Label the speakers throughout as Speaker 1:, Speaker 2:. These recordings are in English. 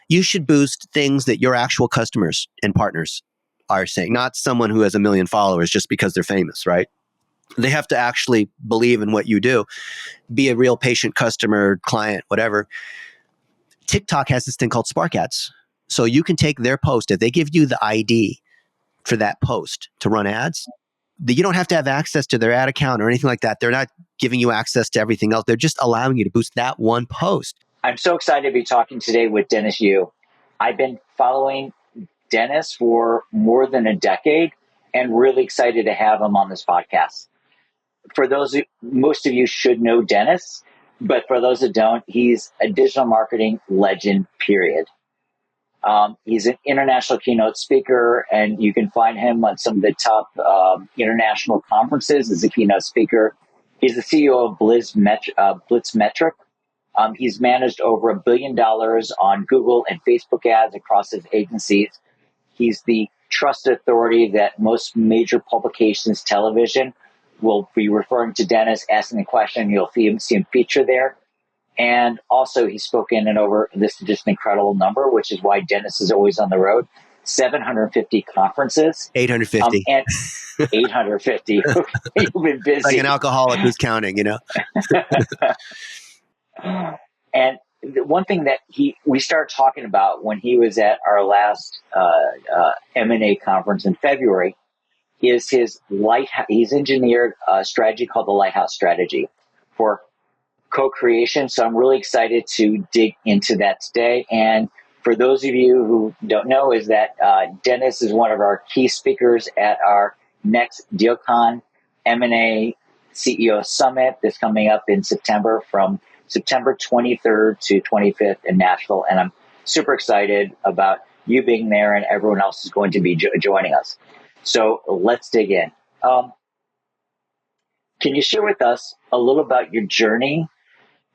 Speaker 1: You should boost things that your actual customers and partners are saying, not someone who has a million followers just because they're famous, right? They have to actually believe in what you do, be a real patient customer, client, whatever. TikTok has this thing called Spark Ads. So you can take their post, if they give you the ID for that post to run ads, you don't have to have access to their ad account or anything like that. They're not giving you access to everything else. They're just allowing you to boost that one post.
Speaker 2: I'm so excited to be talking today with Dennis Yu. I've been following Dennis for more than a decade and really excited to have him on this podcast. For those, most of you should know Dennis, but for those that don't, he's a digital marketing legend, period. He's an international keynote speaker, and you can find him on some of the top international conferences as a keynote speaker. He's the CEO of Blitzmetric. He's managed over $1 billion on Google and Facebook ads across his agencies. He's the trusted authority that most major publications, television, will be referring to Dennis, asking the question. You'll see him feature there. And also, he's spoken in over, this is just an incredible number, which is why Dennis is always on the road, 750 conferences.
Speaker 1: 850.
Speaker 2: And 850. You've been busy.
Speaker 1: Like an alcoholic who's counting, you know?
Speaker 2: And the one thing that we started talking about when he was at our last M&A conference in February is his he's engineered a strategy called the Lighthouse strategy for co-creation. So I'm really excited to dig into that today. And for those of you who don't know, is that Dennis is one of our key speakers at our next DealCon M&A CEO Summit that's coming up in September, from September 23rd to 25th in Nashville. And I'm super excited about you being there, and everyone else is going to be joining us. So let's dig in. Can you share with us a little about your journey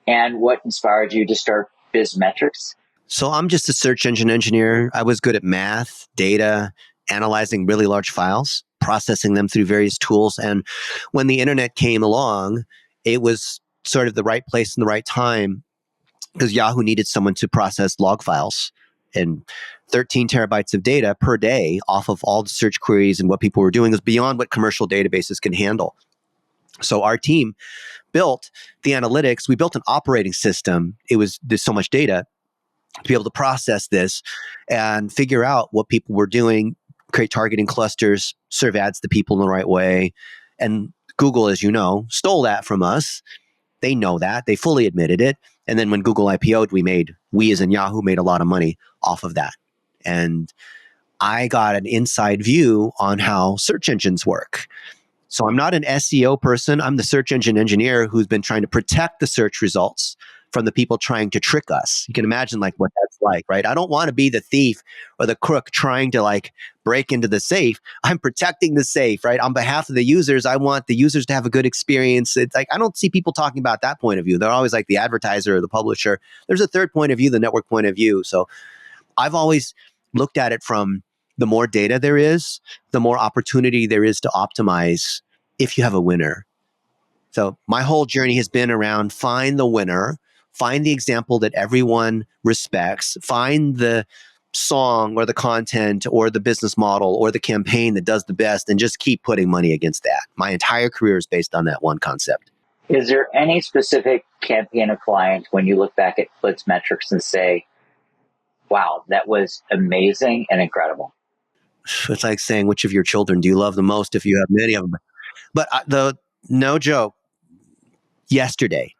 Speaker 2: and what inspired you to start BizMetrics?
Speaker 1: So I'm just a search engine engineer. I was good at math, data, analyzing really large files, processing them through various tools. And when the internet came along, it was sort of the right place and the right time, because Yahoo needed someone to process log files and 13 terabytes of data per day off of all the search queries, and what people were doing is beyond what commercial databases can handle. So our team built the analytics. We built an operating system. There's so much data to be able to process this and figure out what people were doing, create targeting clusters, serve ads to people in the right way. And Google, as you know, stole that from us. They know that. They fully admitted it. And then when Google IPO'd, we as in Yahoo made a lot of money off of that. And I got an inside view on how search engines work. So I'm not an SEO person. I'm the search engine engineer who's been trying to protect the search results from the people trying to trick us. You can imagine like what that's like, right? I don't want to be the thief or the crook trying to like break into the safe. I'm protecting the safe, right? On behalf of the users, I want the users to have a good experience. It's like, I don't see people talking about that point of view. They're always like the advertiser or the publisher. There's a third point of view, the network point of view. So I've always looked at it from the more data there is, the more opportunity there is to optimize if you have a winner. So my whole journey has been around find the winner, find the example that everyone respects, find the song or the content or the business model or the campaign that does the best, and just keep putting money against that. My entire career is based on that one concept.
Speaker 2: Is there any specific campaign or client when you look back at BlitzMetrics and say, wow, that was amazing and incredible?
Speaker 1: It's like saying, which of your children do you love the most if you have many of them? But no joke, yesterday,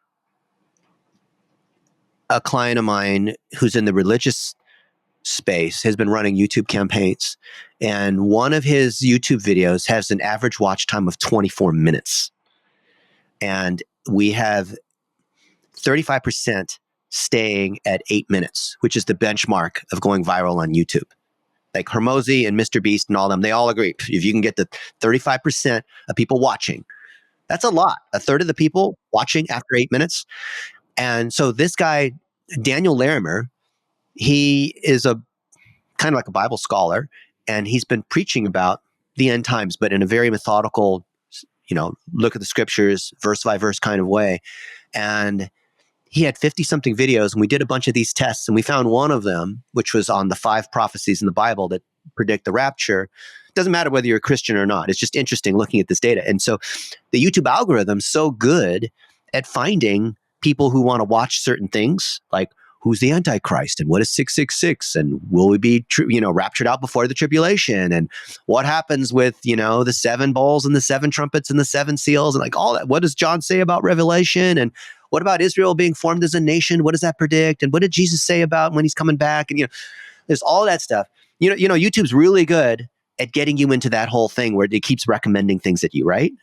Speaker 1: a client of mine who's in the religious space has been running YouTube campaigns. And one of his YouTube videos has an average watch time of 24 minutes. And we have 35% staying at 8 minutes, which is the benchmark of going viral on YouTube. Like Hormozy and Mr. Beast and all them, they all agree. If you can get the 35% of people watching, that's a lot. A third of the people watching after 8 minutes. And so this guy, Daniel Larimer, he is a kind of like a Bible scholar, and he's been preaching about the end times, but in a very methodical, look at the scriptures, verse by verse kind of way. And he had 50 something videos, and we did a bunch of these tests, and we found one of them, which was on the 5 prophecies in the Bible that predict the rapture. It doesn't matter whether you're a Christian or not. It's just interesting looking at this data. And so the YouTube algorithm's so good at finding people who want to watch certain things, like who's the Antichrist and what is 666 and will we be raptured out before the tribulation, and what happens with the 7 bowls and the 7 trumpets and the 7 seals, and like all that. What does John say about Revelation, and what about Israel being formed as a nation? What does that predict? And what did Jesus say about when he's coming back? And there's all that stuff. YouTube's really good at getting you into that whole thing where it keeps recommending things at you, right?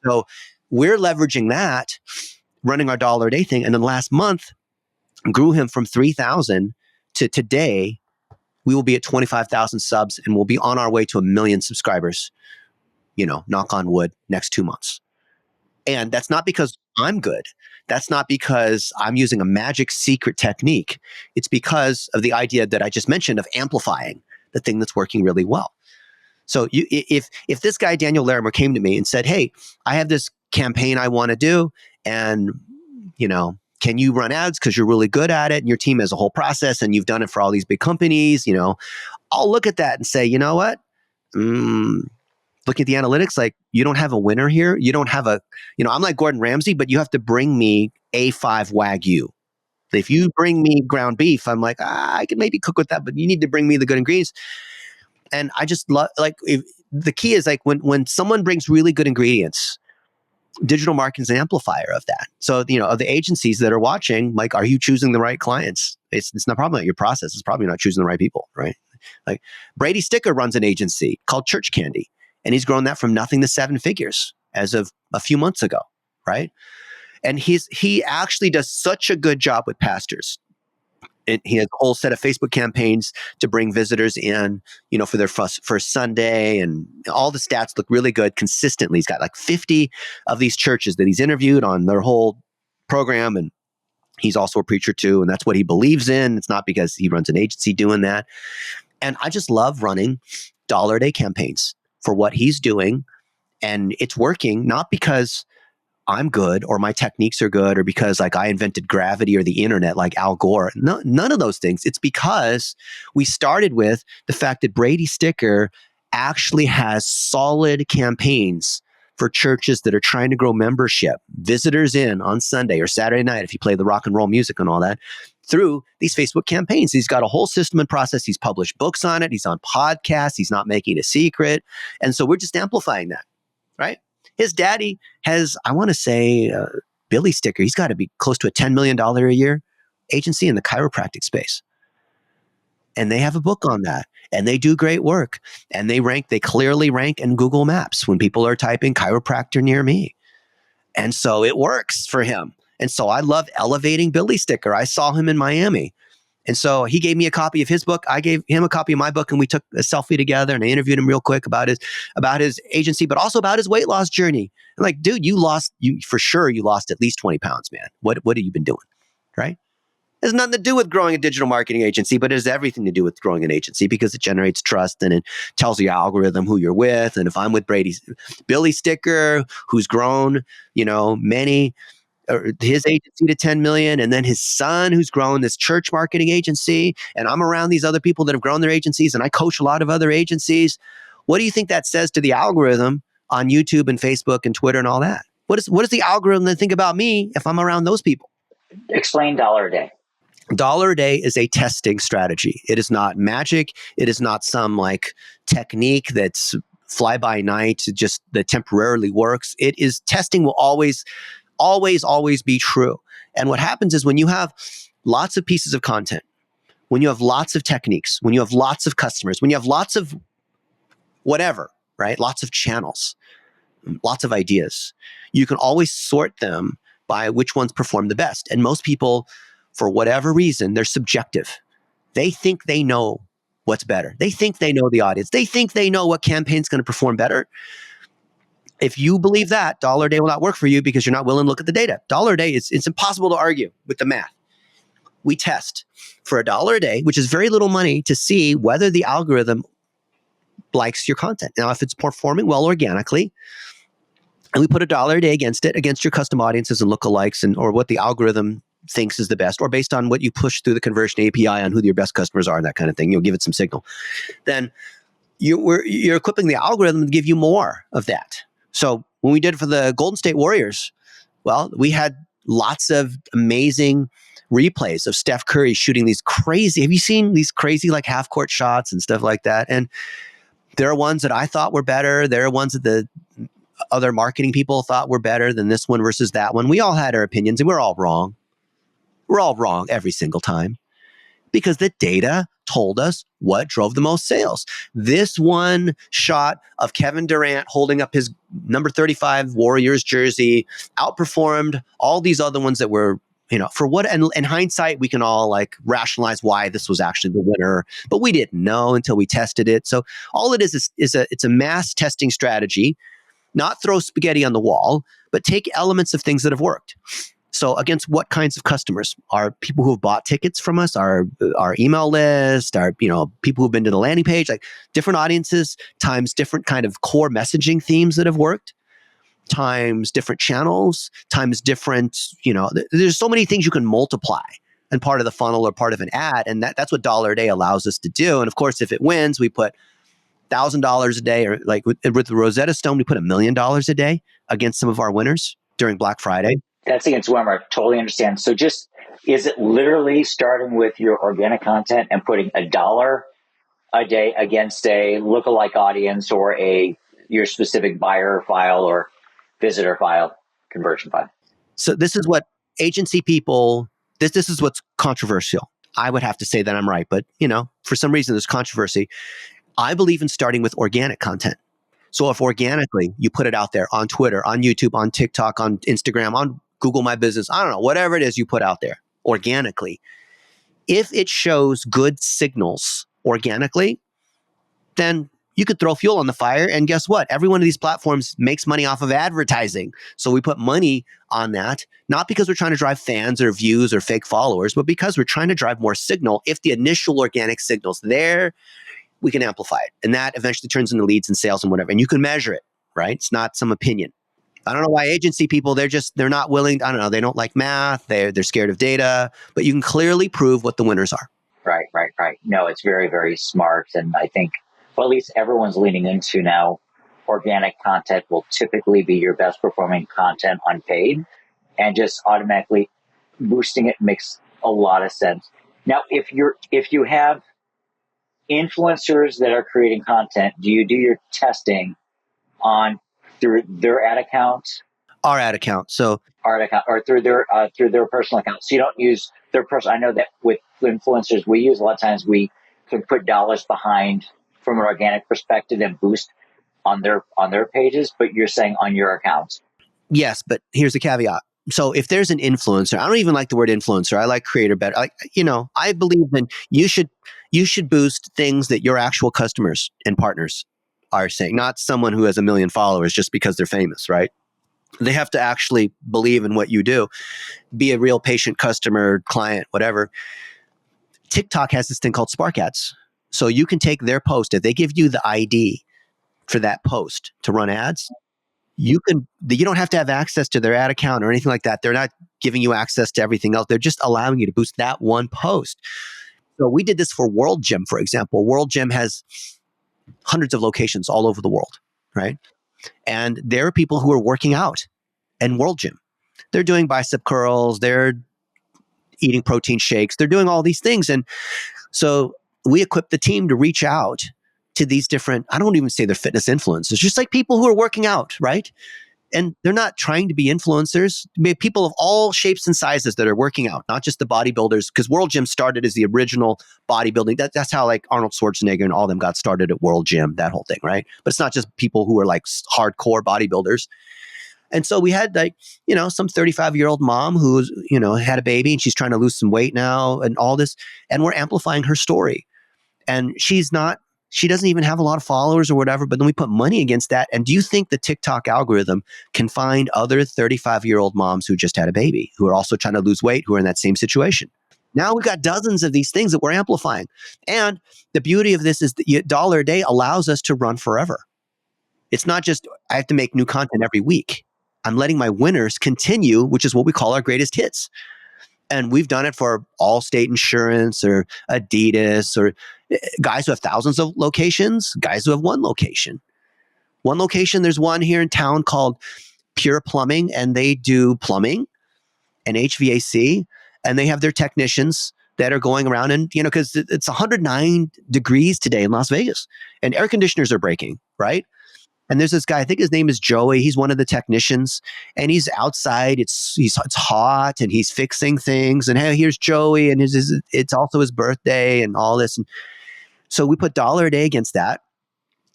Speaker 1: So we're leveraging that, running our $1 a day thing, and then last month grew him from 3,000 to today. We will be at 25,000 subs, and we'll be on our way to 1 million subscribers, knock on wood, next 2 months. And that's not because I'm good. That's not because I'm using a magic secret technique. It's because of the idea that I just mentioned of amplifying the thing that's working really well. So if this guy, Daniel Larimer, came to me and said, hey, I have this campaign I want to do, and, can you run ads because you're really good at it and your team has a whole process and you've done it for all these big companies, I'll look at that and say, you know what? Looking at the analytics, like, you don't have a winner here. You don't have I'm like Gordon Ramsay, but you have to bring me A5 Wagyu. If you bring me ground beef, I'm like, I can maybe cook with that, but you need to bring me the good ingredients. And I just love, the key is like when someone brings really good ingredients, digital marketing is an amplifier of that. So, of the agencies that are watching, like, are you choosing the right clients? It's not probably not your process. It's probably not choosing the right people, right? Like Brady Sticker runs an agency called Church Candy, and he's grown that from nothing to 7 figures as of a few months ago, right? And he actually does such a good job with pastors. He has a whole set of Facebook campaigns to bring visitors in, for their first Sunday, and all the stats look really good consistently. He's got like 50 of these churches that he's interviewed on their whole program, and he's also a preacher too, and that's what he believes in. It's not because he runs an agency doing that. And I just love running $1 a day campaigns for what he's doing, and it's working, not because I'm good or my techniques are good or because like I invented gravity or the internet like Al Gore. No, none of those things. It's because we started with the fact that Brady Sticker actually has solid campaigns for churches that are trying to grow membership, visitors in on Sunday or Saturday night if you play the rock and roll music and all that, through these Facebook campaigns. He's got a whole system and process. He's published books on it. He's on podcasts. He's not making it a secret. And so we're just amplifying that, right? His daddy has, I want to say, Billy Sticker. He's got to be close to a $10 million a year agency in the chiropractic space. And they have a book on that. And they do great work. And they clearly rank in Google Maps when people are typing chiropractor near me. And so it works for him. And so I love elevating Billy Sticker. I saw him in Miami. And so he gave me a copy of his book. I gave him a copy of my book, and we took a selfie together, and I interviewed him real quick about his agency, but also about his weight loss journey. I'm like, dude, you lost at least 20 pounds, man. What have you been doing? Right? It has nothing to do with growing a digital marketing agency, but it has everything to do with growing an agency because it generates trust and it tells the algorithm who you're with. And if I'm with Billy Sticker, who's grown, his agency to 10 million, and then his son who's grown this church marketing agency, and I'm around these other people that have grown their agencies, and I coach a lot of other agencies. What do you think that says to the algorithm on YouTube and Facebook and Twitter and all that? What does the algorithm think about me if I'm around those people?
Speaker 2: Explain $1 a day.
Speaker 1: $1 a day is a testing strategy. It is not magic. It is not some like technique that's fly by night, just that temporarily works. It is testing will always be true. And what happens is when you have lots of pieces of content, when you have lots of techniques, when you have lots of customers, when you have lots of whatever, right? Lots of channels, lots of ideas, you can always sort them by which ones perform the best. And most people, for whatever reason, they're subjective. They think they know what's better. They think they know the audience. They think they know what campaign's going to perform better. If you believe that, $1 a day will not work for you because you're not willing to look at the data. $1 a day, it's impossible to argue with the math. We test for $1 a day, which is very little money, to see whether the algorithm likes your content. Now, if it's performing well organically, and we put $1 a day against it, against your custom audiences and lookalikes, or what the algorithm thinks is the best, or based on what you push through the conversion API on who your best customers are and that kind of thing, you'll give it some signal. Then you're equipping the algorithm to give you more of that. So when we did it for the Golden State Warriors, well, we had lots of amazing replays of Steph Curry shooting these crazy. Have you seen these crazy like half court shots and stuff like that? And there are ones that I thought were better. There are ones that the other marketing people thought were better than this one versus that one. We all had our opinions and we're all wrong. We're all wrong every single time because the data told us what drove the most sales. This one shot of Kevin Durant holding up his number 35 Warriors jersey outperformed all these other ones that were, for what, and in hindsight, we can all like rationalize why this was actually the winner, but we didn't know until we tested it. So all it is it's a mass testing strategy, not throw spaghetti on the wall, but take elements of things that have worked. So against what kinds of customers? Are people who have bought tickets from us, our email list, our people who've been to the landing page, like different audiences times different kind of core messaging themes that have worked, times different channels, times different, there's so many things you can multiply and part of the funnel or part of an ad. And that's what $1 a day allows us to do. And of course, if it wins, we put $1,000 a day, or like with the Rosetta Stone, we put $1 million a day against some of our winners during Black Friday.
Speaker 2: That's against Wimmer. I totally understand. So is it literally starting with your organic content and putting $1 a day against a lookalike audience or your specific buyer file or visitor file, conversion file?
Speaker 1: So this is what agency people, this is what's controversial. I would have to say that I'm right, but for some reason there's controversy. I believe in starting with organic content. So if organically you put it out there on Twitter, on YouTube, on TikTok, on Instagram, on Google My Business, I don't know, whatever it is you put out there organically, if it shows good signals organically, then you could throw fuel on the fire. And guess what? Every one of these platforms makes money off of advertising. So we put money on that, not because we're trying to drive fans or views or fake followers, but because we're trying to drive more signal. If the initial organic signal's there, we can amplify it. And that eventually turns into leads and sales and whatever. And you can measure it, right? It's not some opinion. I don't know why agency people, they're not willing. I don't know. They don't like math. They're scared of data, but you can clearly prove what the winners are.
Speaker 2: Right. No, it's very, very smart. And I think, well, at least everyone's leaning into now, organic content will typically be your best performing content on paid, and just automatically boosting it makes a lot of sense. Now, if you have influencers that are creating content, do you do your testing through their ad account?
Speaker 1: Our ad account. So
Speaker 2: our ad account, or through their personal account. So you don't use their personal. I know that with influencers we use, a lot of times we can put dollars behind from an organic perspective and boost on their pages, but you're saying on your accounts.
Speaker 1: Yes, but here's the caveat. So if there's an influencer, I don't even like the word influencer. I like creator better. I believe in you should boost things that your actual customers and partners are saying, not someone who has 1 million followers just because they're famous, right? They have to actually believe in what you do, be a real patient customer, client, whatever. TikTok has this thing called Spark Ads. So you can take their post. If they give you the ID for that post to run ads, you don't have to have access to their ad account or anything like that. They're not giving you access to everything else. They're just allowing you to boost that one post. So we did this for World Gym, for example. World Gym has hundreds of locations all over the world, right? And there are people who are working out in World Gym. They're doing bicep curls. They're eating protein shakes. They're doing all these things. And so we equipped the team to reach out to these different, I don't even say they're fitness influencers, just like people who are working out, right? And they're not trying to be influencers. People of all shapes and sizes that are working out, not just the bodybuilders, because World Gym started as the original bodybuilding. That's how like Arnold Schwarzenegger and all them got started at World Gym, that whole thing, right? But it's not just people who are like hardcore bodybuilders. And so we had like, some 35-year-old mom who's, had a baby and she's trying to lose some weight now and all this. And we're amplifying her story. And she doesn't even have a lot of followers or whatever, but then we put money against that. And do you think the TikTok algorithm can find other 35-year-old moms who just had a baby, who are also trying to lose weight, who are in that same situation? Now we've got dozens of these things that we're amplifying. And the beauty of this is that $1 a day allows us to run forever. It's not just, I have to make new content every week. I'm letting my winners continue, which is what we call our greatest hits. And we've done it for Allstate Insurance or Adidas or guys who have thousands of locations, guys who have one location. One location, there's one here in town called Pure Plumbing, and they do plumbing and HVAC, and they have their technicians that are going around and, because it's 109 degrees today in Las Vegas and air conditioners are breaking, right? And there's this guy, I think his name is Joey. He's one of the technicians, and he's outside. It's hot, and he's fixing things. And hey, here's Joey, and it's also his birthday, and all this. And so we put $1 a day against that.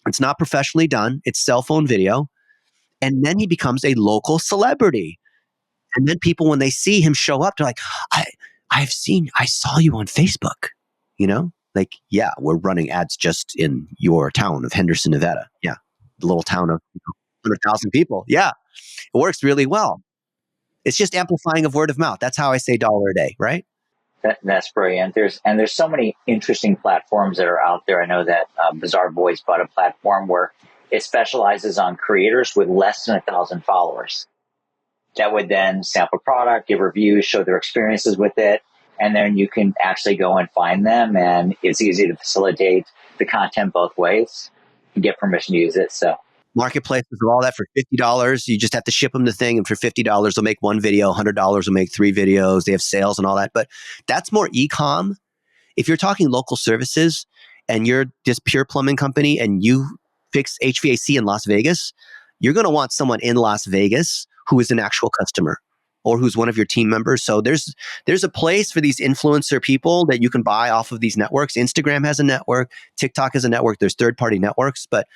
Speaker 1: It's not professionally done. It's cell phone video, and then he becomes a local celebrity. And then people, when they see him show up, they're like, I saw you on Facebook. Like, yeah, we're running ads just in your town of Henderson, Nevada. Yeah. The little town of 100,000 people. Yeah, it works really well. It's just amplifying of word of mouth. That's how I say $1 a day, right?
Speaker 2: That's brilliant. There's so many interesting platforms that are out there. I know that Bizarre Voice bought a platform where it specializes on creators with less than 1,000 followers that would then sample product, give reviews, show their experiences with it, and then you can actually go and find them, and it's easy to facilitate the content both ways. Get permission to use it. So
Speaker 1: marketplaces of all that for $50. You just have to ship them the thing, and for $50 they'll make one video, $100 will make 3 videos. They have sales and all that, but that's more e-com. If you're talking local services and you're this pure plumbing company and you fix HVAC in Las Vegas, you're going to want someone in Las Vegas who is an actual customer or who's one of your team members. So there's a place for these influencer people that you can buy off of these networks. Instagram has a network, TikTok has a network, there's third-party networks. But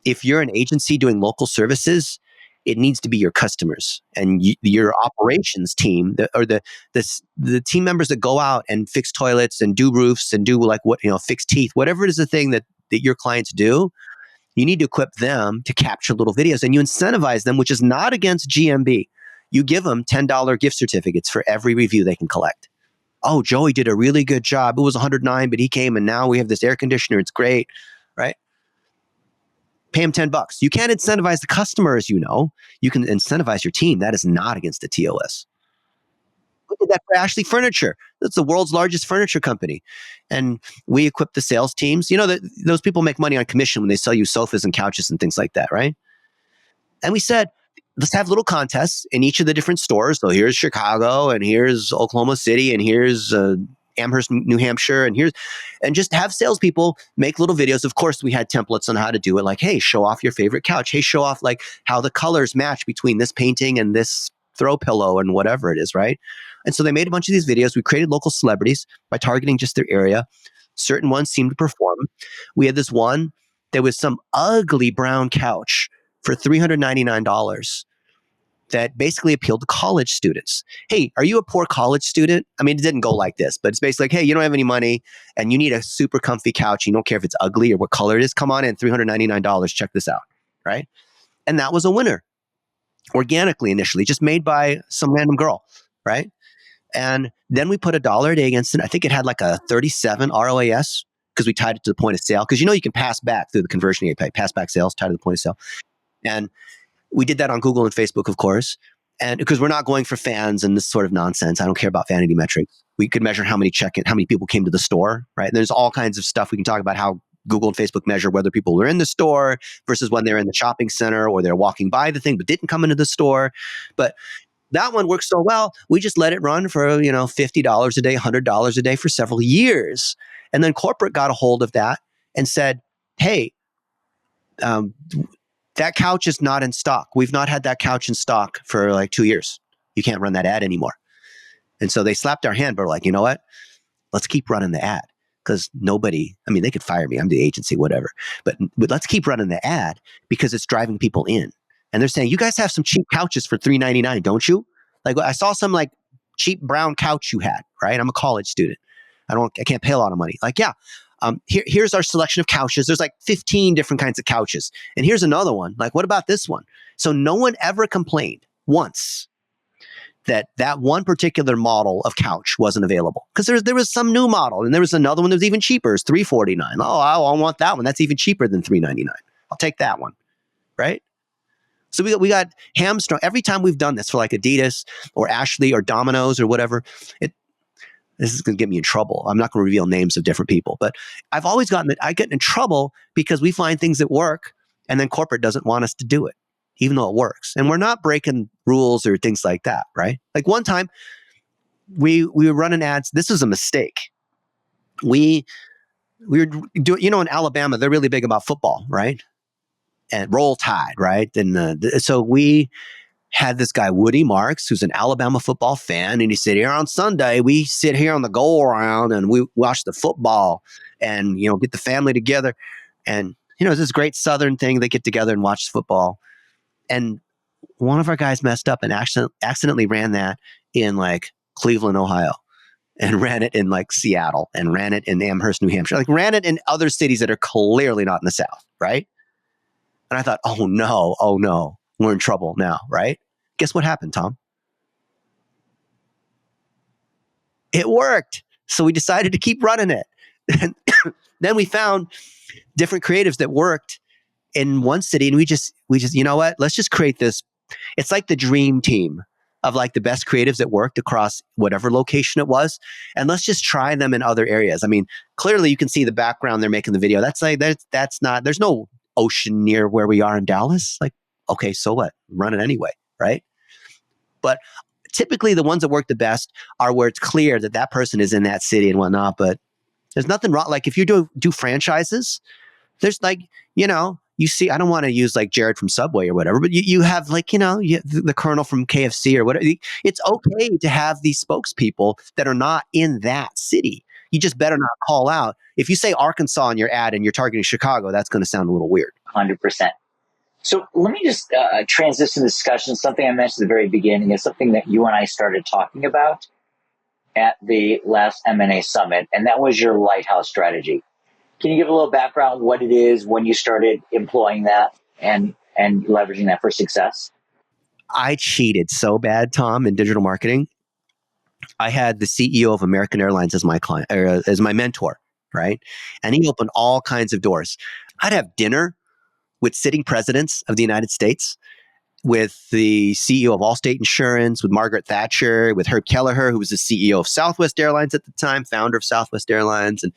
Speaker 1: if you're an agency doing local services, it needs to be your customers and your operations team, the team members that go out and fix toilets and do roofs and do fix teeth, whatever it is the thing that your clients do. You need to equip them to capture little videos, and you incentivize them, which is not against GMB. You give them $10 gift certificates for every review they can collect. Oh, Joey did a really good job. It was 109, but he came, and now we have this air conditioner. It's great, right? Pay him $10. You can't incentivize the customer, as you know. You can incentivize your team. That is not against the TOS. We did that for Ashley Furniture. That's the world's largest furniture company. And we equip the sales teams. Those people make money on commission when they sell you sofas and couches and things like that, right? And we said, let's have little contests in each of the different stores. So here's Chicago, and here's Oklahoma City, and here's Amherst, New Hampshire, and just have salespeople make little videos. Of course, we had templates on how to do it. Like, hey, show off your favorite couch. Hey, show off like how the colors match between this painting and this throw pillow and whatever it is, right? And so they made a bunch of these videos. We created local celebrities by targeting just their area. Certain ones seemed to perform. We had this one, there was some ugly brown couch for $399 that basically appealed to college students. Hey, are you a poor college student? I mean, it didn't go like this, but it's basically like, hey, you don't have any money and you need a super comfy couch. You don't care if it's ugly or what color it is. Come on in, $399. Check this out, right? And that was a winner organically initially, just made by some random girl, right? And then we put $1 a day against it. I think it had like a 37 ROAS because we tied it to the point of sale. Because you can pass back through the conversion API, pass back sales tied to the point of sale. And we did that on Google and Facebook, of course. And because we're not going for fans and this sort of nonsense, I don't care about vanity metrics. We could measure how many people came to the store, right? And there's all kinds of stuff we can talk about how Google and Facebook measure whether people are in the store versus when they're in the shopping center or they're walking by the thing but didn't come into the store. But that one works so well, we just let it run for $50 a day, $100 a day for several years. And then corporate got a hold of that and said, hey, that couch is not in stock. We've not had that couch in stock for like 2 years. You can't run that ad anymore. And so they slapped our hand, but we're like, you know what? Let's keep running the ad. Because they could fire me. I'm the agency, whatever. But let's keep running the ad because it's driving people in. And they're saying, you guys have some cheap couches for $399, don't you? Like I saw some like cheap brown couch you had, right? I'm a college student. I can't pay a lot of money. Like, yeah. Here's our selection of couches. There's like 15 different kinds of couches. And here's another one. Like, what about this one? So no one ever complained once that one particular model of couch wasn't available. Because there was some new model, and there was another one that was even cheaper. It's $349. Oh, I want that one. That's even cheaper than $399. I'll take that one, right? So we got hamstrung every time we've done this for like Adidas or Ashley or Domino's or whatever. This is going to get me in trouble. I'm not going to reveal names of different people, but I get in trouble because we find things that work and then corporate doesn't want us to do it, even though it works. And we're not breaking rules or things like that, right? Like one time we were running ads. This was a mistake. We were doing, in Alabama, they're really big about football, right? And Roll Tide, right? And so we had this guy, Woody Marks, who's an Alabama football fan. And he said, here on Sunday, we sit here on the goal around and we watch the football and, get the family together. And, it's this great Southern thing. They get together and watch football. And one of our guys messed up and accidentally ran that in like Cleveland, Ohio, and ran it in like Seattle and ran it in Amherst, New Hampshire, like ran it in other cities that are clearly not in the South, right? And I thought, oh no, we're in trouble now, right? Guess what happened, Tom? It worked. So we decided to keep running it. And then we found different creatives that worked in one city, and we just, you know what? Let's just create this. It's like the dream team of like the best creatives that worked across whatever location it was. And let's just try them in other areas. I mean, clearly you can see the background they're making the video. That's not, there's no ocean near where we are in Dallas. Like, okay, so what? Run it anyway, right? But typically the ones that work the best are where it's clear that that person is in that city and whatnot. But there's nothing wrong. Like if you do franchises, there's like, you see, I don't want to use like Jared from Subway or whatever, but you have like, the Colonel from KFC or whatever. It's okay to have these spokespeople that are not in that city. You just better not call out. If you say Arkansas in your ad and you're targeting Chicago, that's going to sound a little weird.
Speaker 2: 100%. So let me just transition the discussion. Something I mentioned at the very beginning is something that you and I started talking about at the last M&A Summit, and that was your Lighthouse strategy. Can you give a little background what it is, when you started employing that and leveraging that for success?
Speaker 1: I cheated so bad, Tom, in digital marketing. I had the CEO of American Airlines as my client, or as my mentor, right? And he opened all kinds of doors. I'd have dinner with sitting presidents of the United States, with the CEO of Allstate Insurance, with Margaret Thatcher, with Herb Kelleher, who was the CEO of Southwest Airlines at the time, founder of Southwest Airlines. And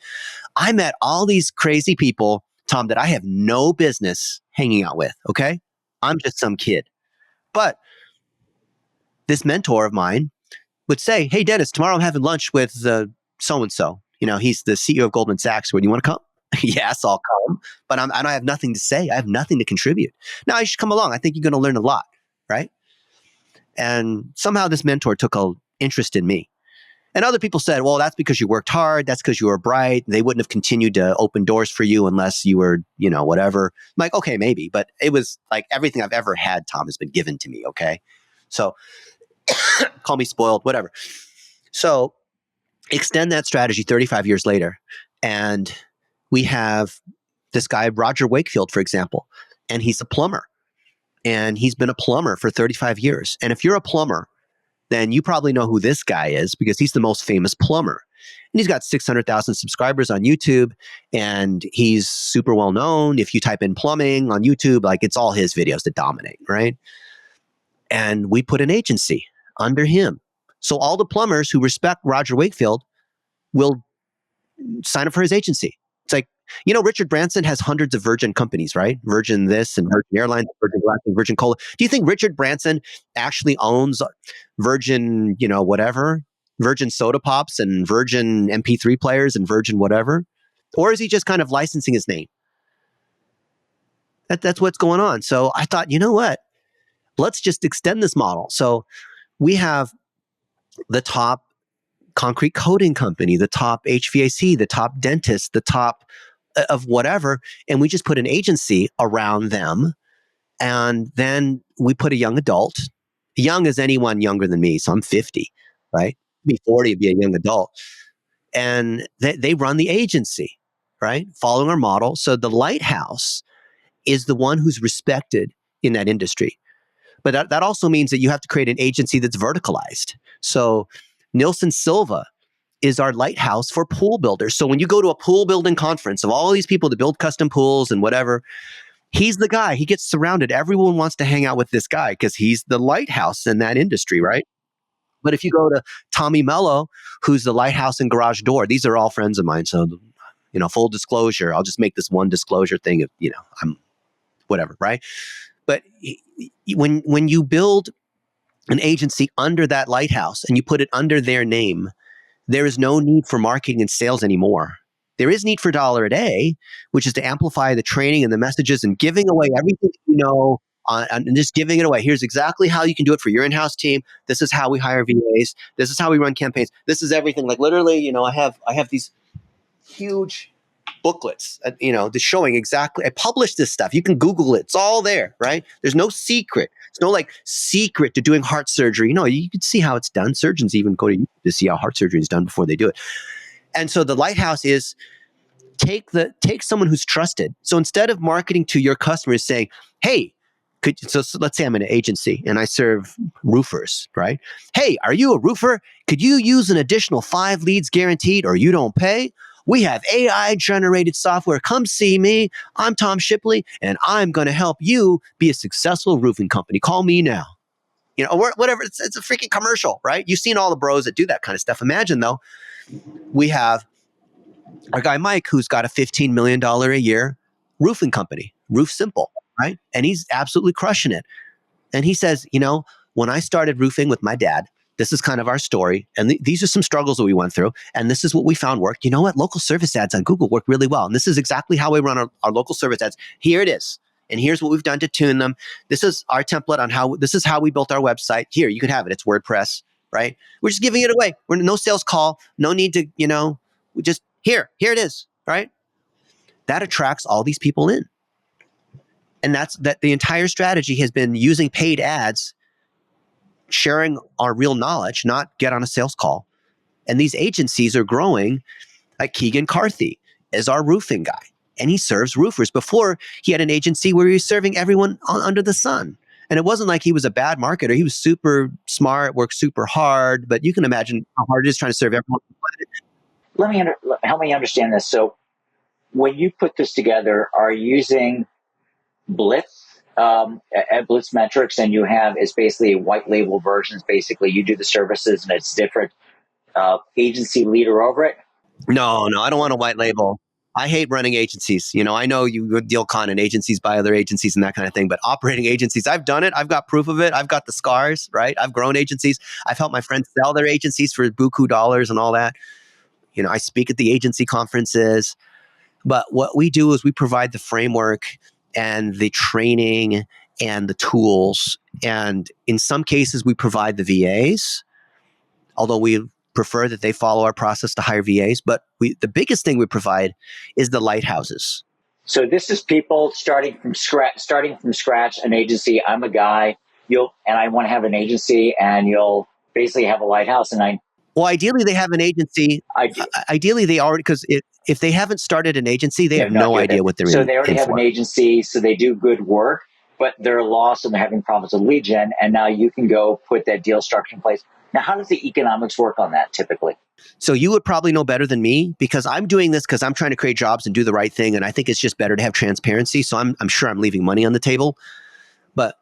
Speaker 1: I met all these crazy people, Tom, that I have no business hanging out with, okay? I'm just some kid. But this mentor of mine would say, hey, Dennis, tomorrow I'm having lunch with so-and-so. He's the CEO of Goldman Sachs. Would you want to come? Yes, I'll come. But I have nothing to say. I have nothing to contribute. Now, you should come along. I think you're going to learn a lot, right? And somehow this mentor took an interest in me. And other people said, well, that's because you worked hard. That's because you were bright. They wouldn't have continued to open doors for you unless you were, whatever. I'm like, okay, maybe. But it was like everything I've ever had, Tom, has been given to me, okay? So call me spoiled, whatever. So extend that strategy 35 years later. And we have this guy, Roger Wakefield, for example, and he's a plumber. And he's been a plumber for 35 years. And if you're a plumber, then you probably know who this guy is because he's the most famous plumber. And he's got 600,000 subscribers on YouTube, and he's super well known. If you type in plumbing on YouTube, like it's all his videos that dominate, right? And we put an agency under him. So all the plumbers who respect Roger Wakefield will sign up for his agency. It's like, Richard Branson has hundreds of Virgin companies, right? Virgin this and Virgin Airlines, Virgin Galactic, Virgin Cola. Do you think Richard Branson actually owns Virgin, whatever, Virgin Soda Pops and Virgin MP3 players and Virgin whatever? Or is he just kind of licensing his name? That's what's going on. So I thought, you know what? Let's just extend this model. So we have the top concrete coating company, the top HVAC, the top dentist, the top of whatever, and we just put an agency around them. And then we put a young adult, young as anyone younger than me. So I'm 50, right? Be 40 to be a young adult. And they run the agency, right? Following our model. So the Lighthouse is the one who's respected in that industry. But that also means that you have to create an agency that's verticalized. So Nilson Silva is our Lighthouse for pool builders. So when you go to a pool building conference of all these people that build custom pools and whatever, He's the guy. He gets surrounded. Everyone wants to hang out with this guy because he's the lighthouse in that industry, right? But if you go to Tommy Mello, who's the lighthouse and garage door, these are all friends of mine. So, full disclosure, I'll just make this one disclosure thing of, I'm whatever, right? But when you build an agency under that lighthouse and you put it under their name, there is no need for marketing and sales anymore. There is need for dollar a day, which is to amplify the training and the messages and giving away everything that you know and just giving it away. Here's exactly how you can do it for your in-house team. This is how we hire VAs. This is how we run campaigns. This is everything. Like literally, I have these huge booklets, that's showing exactly. I publish this stuff. You can Google it. It's all there, right? There's no secret. It's no secret to doing heart surgery. You can see how it's done. Surgeons even go to YouTube to see how heart surgery is done before they do it. And so the lighthouse is take someone who's trusted. So instead of marketing to your customers saying, hey, so let's say I'm in an agency and I serve roofers, right? Hey, are you a roofer? Could you use an additional 5 leads guaranteed or you don't pay? We have AI generated software. Come see me. I'm Tom Shipley and I'm going to help you be a successful roofing company. Call me now. Or whatever. It's a freaking commercial, right? You've seen all the bros that do that kind of stuff. Imagine though, we have our guy Mike, who's got a $15 million a year roofing company, Roof Simple, right? And he's absolutely crushing it. And he says, when I started roofing with my dad, this is kind of our story. And these are some struggles that we went through. And this is what we found worked. You know what? Local service ads on Google work really well. And this is exactly how we run our local service ads. Here it is. And here's what we've done to tune them. This is our template on this is how we built our website. Here, you can have it. It's WordPress, right? We're just giving it away. We're no sales call. No need to, we just, here it is, right? That attracts all these people in. And that the entire strategy has been using paid ads, sharing our real knowledge, not get on a sales call. And these agencies are growing. Like Keegan Carthy is our roofing guy. And he serves roofers. Before, he had an agency where he was serving everyone under the sun. And it wasn't like he was a bad marketer. He was super smart, worked super hard. But you can imagine how hard it is trying to serve everyone on the planet.
Speaker 2: Help me understand this. So when you put this together, are you using Blitz at Blitz Metrics, and you have it's basically a white label version. Basically, you do the services, and it's different agency leader over it.
Speaker 1: No, I don't want a white label. I hate running agencies. I know you deal con and agencies by other agencies and that kind of thing, but operating agencies, I've done it. I've got proof of it. I've got the scars, right? I've grown agencies. I've helped my friends sell their agencies for buku dollars and all that. I speak at the agency conferences. But what we do is we provide the framework and the training and the tools. And in some cases, we provide the VAs, although we prefer that they follow our process to hire VAs. But the biggest thing we provide is the lighthouses.
Speaker 2: So this is people starting from scratch, an agency. I'm a guy, and I want to have an agency, and you'll basically have a lighthouse.
Speaker 1: Well, ideally, they have an agency. Ideally, they already, because if they haven't started an agency, they have no idea what they're in.
Speaker 2: So they already have an agency, so they do good work, but they're lost and they're having problems with lead gen, and now you can go put that deal structure in place. Now, how does the economics work on that typically?
Speaker 1: So you would probably know better than me, because I'm doing this because I'm trying to create jobs and do the right thing, and I think it's just better to have transparency. So I'm sure I'm leaving money on the table. But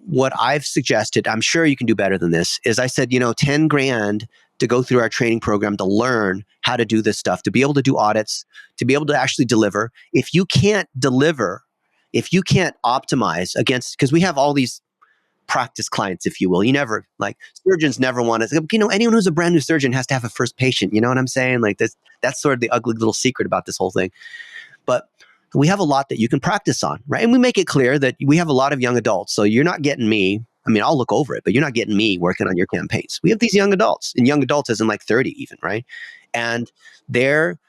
Speaker 1: what I've suggested, I'm sure you can do better than this, is I said, $10,000 to go through our training program to learn how to do this stuff, to be able to do audits, to be able to actually deliver. If you can't deliver, if you can't optimize against, because we have all these practice clients, if you will. Surgeons never want to, anyone who's a brand new surgeon has to have a first patient. You know what I'm saying? That's sort of the ugly little secret about this whole thing. But we have a lot that you can practice on, right? And we make it clear that we have a lot of young adults. So you're not getting me. I'll look over it, but you're not getting me working on your campaigns. We have these young adults, and young adults as in 30 even, right? And they're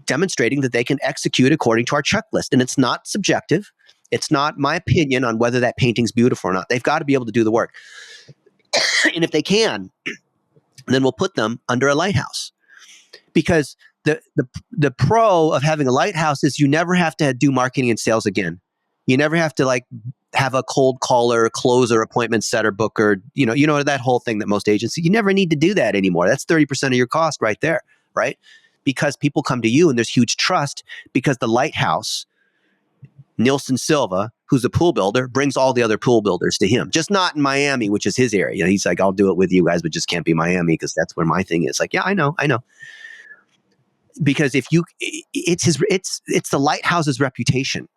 Speaker 1: demonstrating that they can execute according to our checklist. And it's not subjective. It's not my opinion on whether that painting's beautiful or not. They've got to be able to do the work. And if they can, then we'll put them under a lighthouse. Because the pro of having a lighthouse is you never have to do marketing and sales again. You never have to have a cold caller, closer, appointment setter, booker, that whole thing that most agencies, you never need to do that anymore. That's 30% of your cost right there, right? Because people come to you and there's huge trust because the lighthouse Nilson Silva, who's a pool builder, brings all the other pool builders to him, just not in Miami, which is his area. He's like, I'll do it with you guys, but just can't be Miami because that's where my thing is. Like, yeah, I know. Because it's the Lighthouse's reputation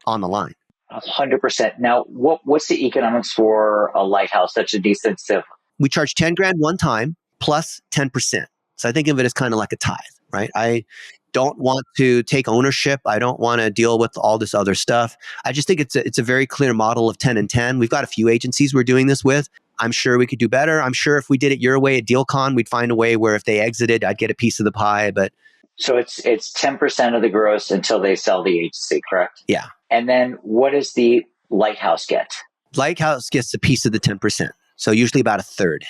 Speaker 1: on the line.
Speaker 2: 100%. Now, what's the economics for a Lighthouse, such a decent stuff?
Speaker 1: We charge 10 grand one time plus 10%. So I think of it as kind of like a tithe, right? I don't want to take ownership. I don't want to deal with all this other stuff. I just think it's a very clear model of 10 and 10. We've got a few agencies we're doing this with. I'm sure we could do better. I'm sure if we did it your way at DealCon, we'd find a way where if they exited, I'd get a piece of the pie. But
Speaker 2: so it's 10% of the gross until they sell the agency, correct?
Speaker 1: Yeah.
Speaker 2: And then what does the Lighthouse get?
Speaker 1: Lighthouse gets a piece of the 10%. So usually about a third.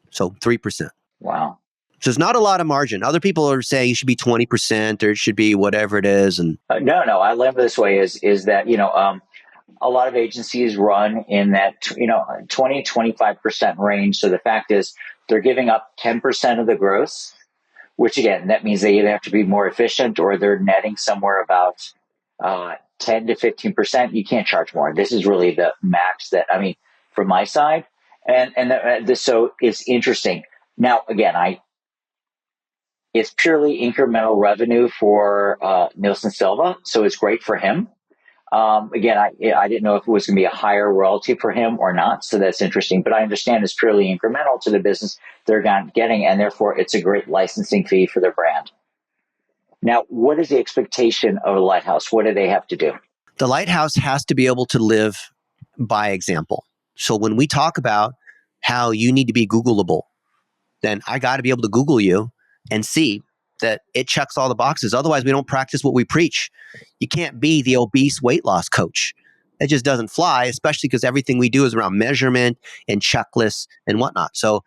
Speaker 1: So 3%.
Speaker 2: Wow.
Speaker 1: So there's not a lot of margin. Other people are saying it should be 20% or it should be whatever it is. And
Speaker 2: no, I learned this way is that, a lot of agencies run in that, 20, 25% range. So the fact is they're giving up 10% of the gross, which again, that means they either have to be more efficient or they're netting somewhere about 10 to 15%. You can't charge more. This is really the max that, from my side. So it's interesting. Now, again, it's purely incremental revenue for Nilson Silva, so it's great for him. Again, I didn't know if it was going to be a higher royalty for him or not, so that's interesting. But I understand it's purely incremental to the business they're getting, and therefore it's a great licensing fee for their brand. Now, what is the expectation of a Lighthouse? What do they have to do?
Speaker 1: The Lighthouse has to be able to live by example. So when we talk about how you need to be Googleable, then I got to be able to Google you and see that it checks all the boxes. Otherwise, we don't practice what we preach. You can't be the obese weight loss coach. It just doesn't fly, especially because everything we do is around measurement and checklists and whatnot. So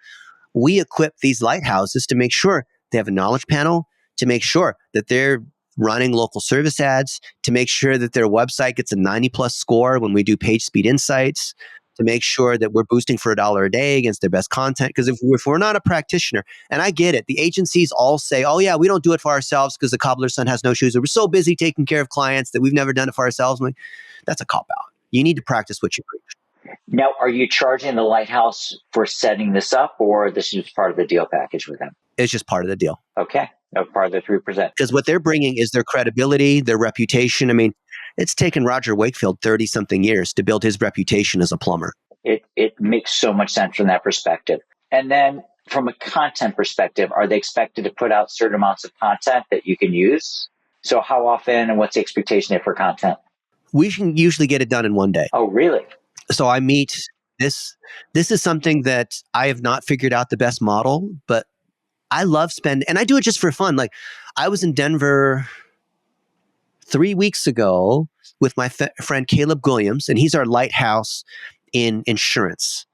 Speaker 1: we equip these lighthouses to make sure they have a knowledge panel, to make sure that they're running local service ads, to make sure that their website gets a 90 plus score when we do page speed insights, to make sure that we're boosting for $1 a day against their best content. Because if we're not a practitioner, and I get it, the agencies all say, oh yeah, we don't do it for ourselves because the cobbler's son has no shoes. Or we're so busy taking care of clients that we've never done it for ourselves. I'm like, that's a cop-out. You need to practice what you preach.
Speaker 2: Now, are you charging the Lighthouse for setting this up, or this is part of the deal package with them?
Speaker 1: It's just part of the deal.
Speaker 2: Okay. Part of the 3%.
Speaker 1: Because what they're bringing is their credibility, their reputation. I mean, it's taken Roger Wakefield 30-something years to build his reputation as a plumber.
Speaker 2: It makes so much sense from that perspective. And then from a content perspective, are they expected to put out certain amounts of content that you can use? So how often and what's the expectation there for content?
Speaker 1: We can usually get it done in one day.
Speaker 2: Oh, really?
Speaker 1: So I meet this. This is something that I have not figured out the best model, but I love and I do it just for fun. Like I was in Denver 3 weeks ago with my friend Caleb Williams, and he's our lighthouse in insurance.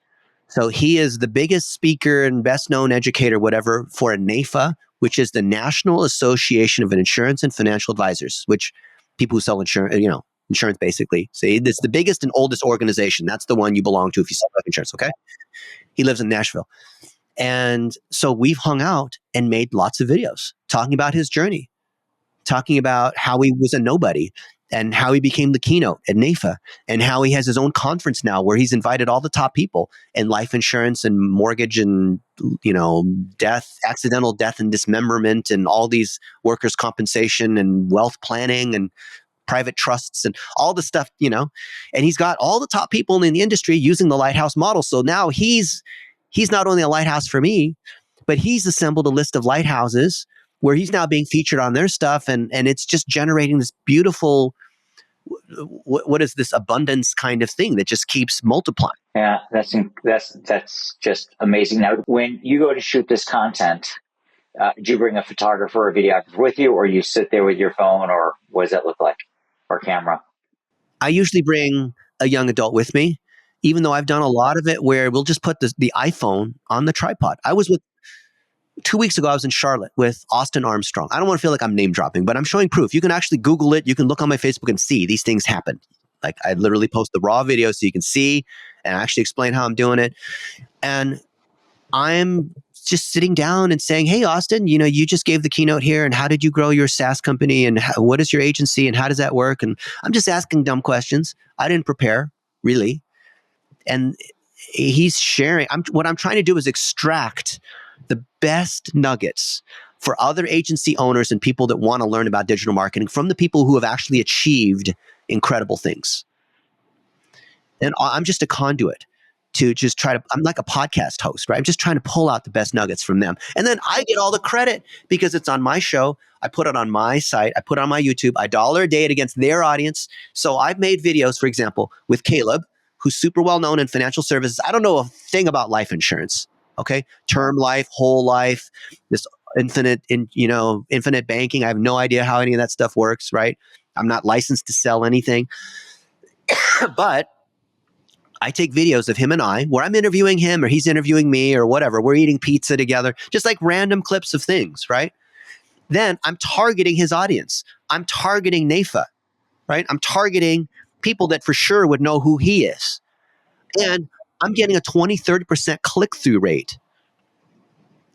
Speaker 1: So he is the biggest speaker and best known educator, whatever, for NAIFA, which is the National Association of Insurance and Financial Advisors, which people who sell insurance, insurance basically. So it's the biggest and oldest organization. That's the one you belong to if you sell life insurance, okay? He lives in Nashville. And so we've hung out and made lots of videos talking about his journey, talking about how he was a nobody and how he became the keynote at NAIFA and how he has his own conference now where he's invited all the top people in life insurance and mortgage and, death, accidental death and dismemberment and all these workers' compensation and wealth planning and private trusts and all the stuff, and he's got all the top people in the industry using the Lighthouse model. So now he's not only a lighthouse for me, but he's assembled a list of lighthouses where he's now being featured on their stuff. And it's just generating this beautiful, what is this abundance kind of thing that just keeps multiplying.
Speaker 2: Yeah, that's just amazing. Now, when you go to shoot this content, do you bring a photographer or videographer with you, or you sit there with your phone, or what does that look like, or camera?
Speaker 1: I usually bring a young adult with me, even though I've done a lot of it where we'll just put the iPhone on the tripod. 2 weeks ago, I was in Charlotte with Austin Armstrong. I don't want to feel like I'm name dropping, but I'm showing proof. You can actually Google it. You can look on my Facebook and see these things happen. Like I literally post the raw video so you can see and actually explain how I'm doing it. And I'm just sitting down and saying, hey, Austin, you just gave the keynote here, and how did you grow your SaaS company, and what is your agency, and how does that work? And I'm just asking dumb questions. I didn't prepare, really. And he's sharing. What I'm trying to do is extract the best nuggets for other agency owners and people that want to learn about digital marketing from the people who have actually achieved incredible things. And I'm just a conduit to just try to, I'm like a podcast host, right? I'm just trying to pull out the best nuggets from them. And then I get all the credit because it's on my show. I put it on my site. I put it on my YouTube. I dollar a day it against their audience. So I've made videos, for example, with Caleb, who's super well known in financial services. I don't know a thing about life insurance. Okay. Term life, whole life, this infinite banking. I have no idea how any of that stuff works, right? I'm not licensed to sell anything. But I take videos of him and I where I'm interviewing him or he's interviewing me or whatever. We're eating pizza together, just like random clips of things, right? Then I'm targeting his audience. I'm targeting NAFA, right? I'm targeting people that for sure would know who he is. And I'm getting a 20, 30% click-through rate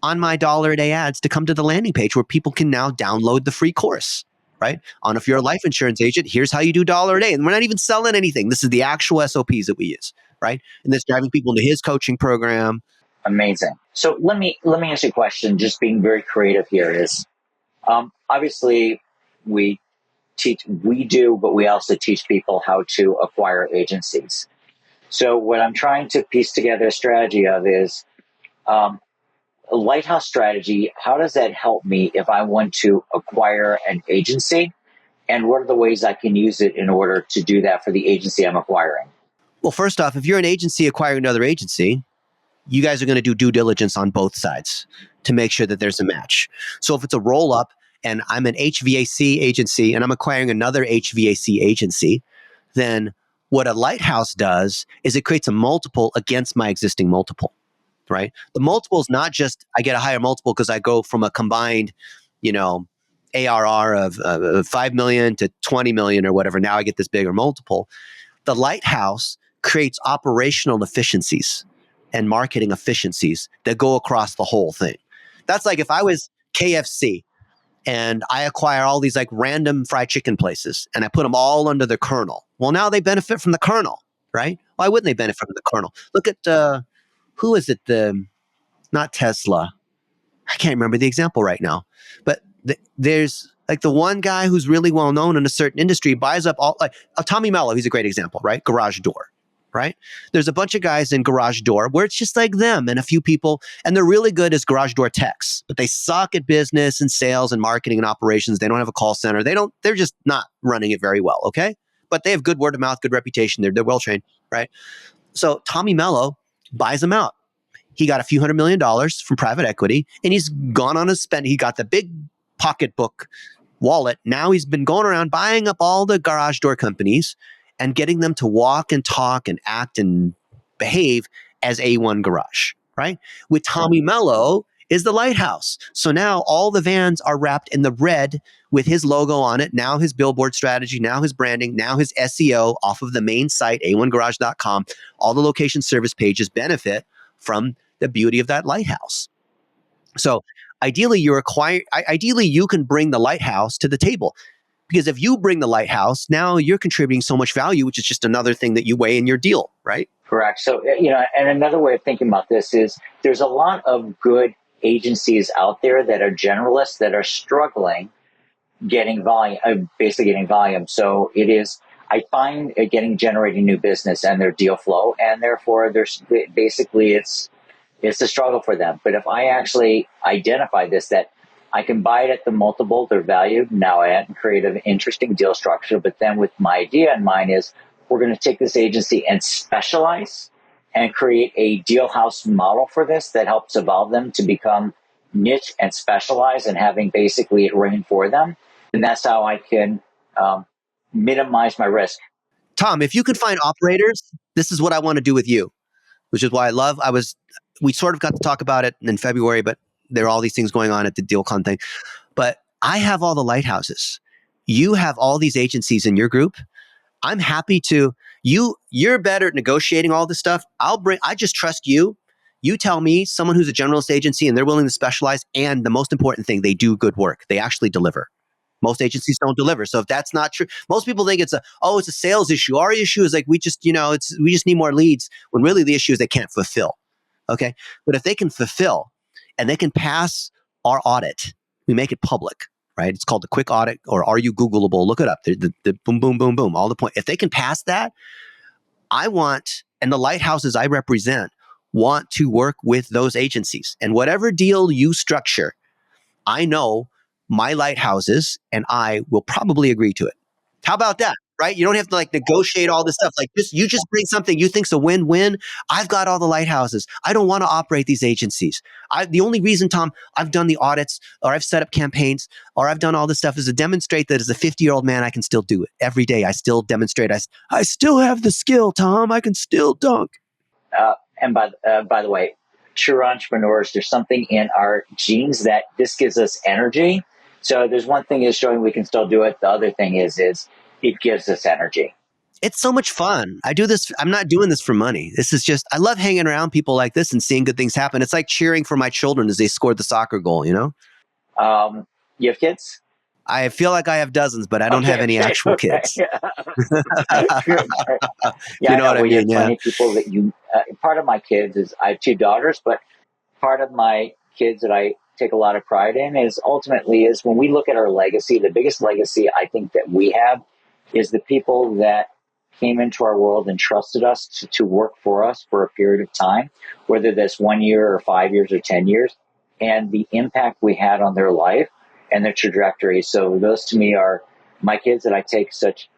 Speaker 1: on my dollar a day ads to come to the landing page where people can now download the free course, right? On if you're a life insurance agent, here's how you do dollar a day. And we're not even selling anything. This is the actual SOPs that we use, right? And that's driving people into his coaching program.
Speaker 2: Amazing. So let me ask you a question, just being very creative here is, obviously we do, but we also teach people how to acquire agencies. So what I'm trying to piece together a strategy of is, a Lighthouse strategy. How does that help me if I want to acquire an agency? And what are the ways I can use it in order to do that for the agency I'm acquiring?
Speaker 1: Well, first off, if you're an agency acquiring another agency, you guys are going to do due diligence on both sides to make sure that there's a match. So if it's a roll up and I'm an HVAC agency and I'm acquiring another HVAC agency, then what a Lighthouse does is it creates a multiple against my existing multiple, right? The multiple is not just I get a higher multiple because I go from a combined, ARR of 5 million to 20 million or whatever. Now I get this bigger multiple. The Lighthouse creates operational efficiencies and marketing efficiencies that go across the whole thing. That's like if I was KFC and I acquire all these like random fried chicken places and I put them all under the kernel. Well, now they benefit from the kernel, right? Why wouldn't they benefit from the kernel? Look at, who is it? Not Tesla. I can't remember the example right now, but there's like the one guy who's really well known in a certain industry buys up all like Tommy Mello. He's a great example, right? Garage Door, right? There's a bunch of guys in Garage Door where it's just like them and a few people, and they're really good as Garage Door techs, but they suck at business and sales and marketing and operations. They don't have a call center. They're just not running it very well. Okay. But they have good word of mouth, good reputation. They're well trained, right? So Tommy Mello buys them out. He got a few $100 million from private equity and he's gone on a spend. He got the big pocketbook wallet. Now he's been going around buying up all the garage door companies and getting them to walk and talk and act and behave as A1 Garage, right? With Tommy Mello is the Lighthouse. So now all the vans are wrapped in the red with his logo on it. Now his billboard strategy, now his branding, now his SEO off of the main site, a1garage.com. All the location service pages benefit from the beauty of that Lighthouse. So ideally, you can bring the Lighthouse to the table. Because if you bring the Lighthouse, now you're contributing so much value, which is just another thing that you weigh in your deal, right?
Speaker 2: Correct. So, and another way of thinking about this is there's a lot of good agencies out there that are generalists that are struggling getting volume, basically getting volume. So it is, I find generating new business and their deal flow, and therefore there's basically it's a struggle for them. But if I actually identify this, that I can buy it at the multiple, their value, now I can create an interesting deal structure. But then with my idea in mind is we're going to take this agency and specialize and create a deal house model for this that helps evolve them to become niche and specialized and having basically it ring for them. And that's how I can minimize my risk.
Speaker 1: Tom, if you could find operators, this is what I want to do with you, which is why we sort of got to talk about it in February, but there are all these things going on at the DealCon thing. But I have all the Lighthouses. You have all these agencies in your group. I'm happy to, you're better at negotiating all this stuff. I just trust you. You tell me someone who's a generalist agency and they're willing to specialize, and the most important thing, they do good work. They actually deliver. Most agencies don't deliver. So if that's not true, most people think it's a sales issue. Our issue is like we just need more leads, when really the issue is they can't fulfill. Okay, but if they can fulfill and they can pass our audit, we make it public, right? It's called the quick audit, or are you Googleable? Look it up. The boom, boom, boom, boom. All the point. If they can pass that, and the lighthouses I represent want to work with those agencies. And whatever deal you structure, I know my lighthouses and I will probably agree to it. How about that? Right? You don't have to like negotiate all this stuff. Like you just bring something you think's a win-win. I've got all the lighthouses. I don't want to operate these agencies. The only reason, Tom, I've done the audits or I've set up campaigns or I've done all this stuff is to demonstrate that as a 50-year-old man, I can still do it. Every day I still demonstrate I still have the skill, Tom. I can still dunk.
Speaker 2: And by the way, true entrepreneurs, there's something in our genes that this gives us energy. So there's one thing is showing we can still do it. The other thing is it gives us energy.
Speaker 1: It's so much fun. I do this. I'm not doing this for money. This is just, I love hanging around people like this and seeing good things happen. It's like cheering for my children as they scored the soccer goal, you know?
Speaker 2: You have kids?
Speaker 1: I feel like I have dozens, but I don't have any actual kids.
Speaker 2: Yeah,
Speaker 1: You know what I mean?
Speaker 2: You have plenty of people that part of my kids is, I have 2 daughters, but part of my kids that I take a lot of pride in is when we look at our legacy, the biggest legacy I think that we have is the people that came into our world and trusted us to work for us for a period of time, whether that's 1 year or 5 years or 10 years, and the impact we had on their life and their trajectory. So those to me are my kids that I take such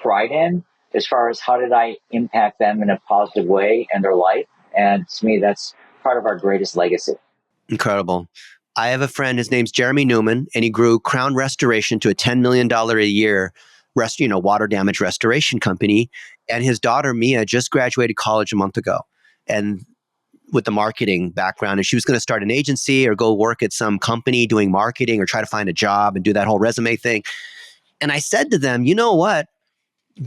Speaker 2: pride in, as far as how did I impact them in a positive way and their life. And to me, that's part of our greatest legacy.
Speaker 1: Incredible. I have a friend, his name's Jeremy Newman, and he grew Crown Restoration to a $10 million a year water damage restoration company. And his daughter, Mia, just graduated college a month ago. And with the marketing background, and she was going to start an agency or go work at some company doing marketing or try to find a job and do that whole resume thing. And I said to them, you know what?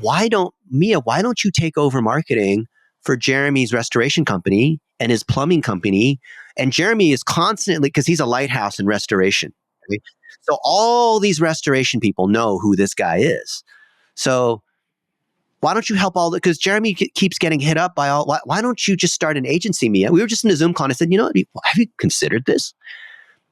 Speaker 1: Why don't you take over marketing for Jeremy's restoration company and his plumbing company? And Jeremy is constantly, because he's a lighthouse in restoration. Right? So all these restoration people know who this guy is. So why don't you help because Jeremy keeps getting hit up by why don't you just start an agency, Mia? We were just in a Zoom call and I said, have you considered this?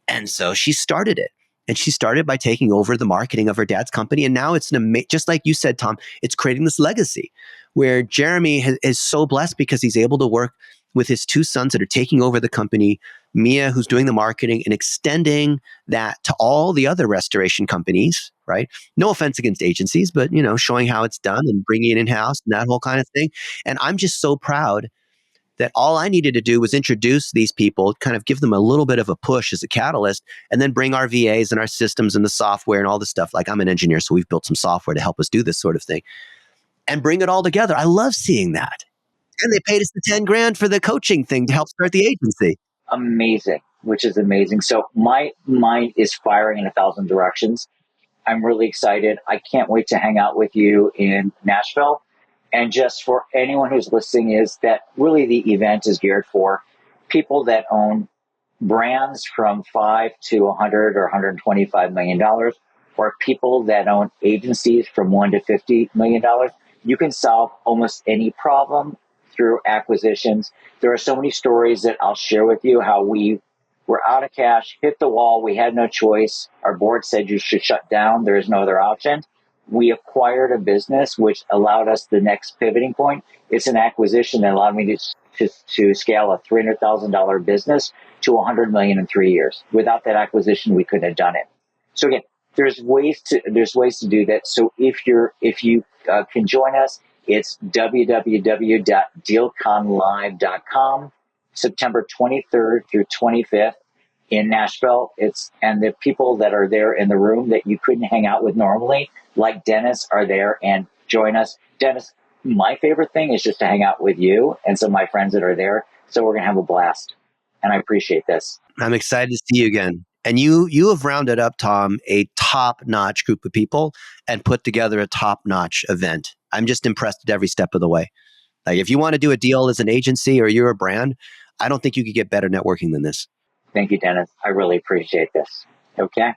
Speaker 1: And so she started it. And she started by taking over the marketing of her dad's company. And now it's just like you said, Tom, it's creating this legacy where Jeremy is so blessed because he's able to work with his 2 sons that are taking over the company, Mia, who's doing the marketing and extending that to all the other restoration companies, right? No offense against agencies, but, showing how it's done and bringing it in-house and that whole kind of thing. And I'm just so proud that all I needed to do was introduce these people, kind of give them a little bit of a push as a catalyst, and then bring our VAs and our systems and the software and all the stuff. Like, I'm an engineer, so we've built some software to help us do this sort of thing and bring it all together. I love seeing that. And they paid us the 10 grand for the coaching thing to help start the agency.
Speaker 2: Amazing, which is amazing. So my mind is firing in 1,000 directions. I'm really excited. I can't wait to hang out with you in Nashville. And just for anyone who's listening, is that really the event is geared for people that own brands from 5 to 100 or 125 million dollars, or people that own agencies from 1 to 50 million dollars. You can solve almost any problem through acquisitions. There are so many stories that I'll share with you how we were out of cash, hit the wall, we had no choice. Our board said you should shut down. There is no other option. We acquired a business which allowed us the next pivoting point. It's an acquisition that allowed me to scale a $300,000 business to $100 million in 3 years. Without that acquisition, we couldn't have done it. So again, there's ways to do that. So if you can join us, it's www.dealconlive.com, September 23rd through 25th in Nashville. And the people that are there in the room that you couldn't hang out with normally, like Dennis, are there and join us. Dennis, my favorite thing is just to hang out with you and some of my friends that are there. So we're going to have a blast. And I appreciate this.
Speaker 1: I'm excited to see you again. And you have rounded up, Tom, a top-notch group of people and put together a top-notch event. I'm just impressed at every step of the way. Like, if you want to do a deal as an agency or you're a brand, I don't think you could get better networking than this.
Speaker 2: Thank you, Dennis. I really appreciate this. Okay.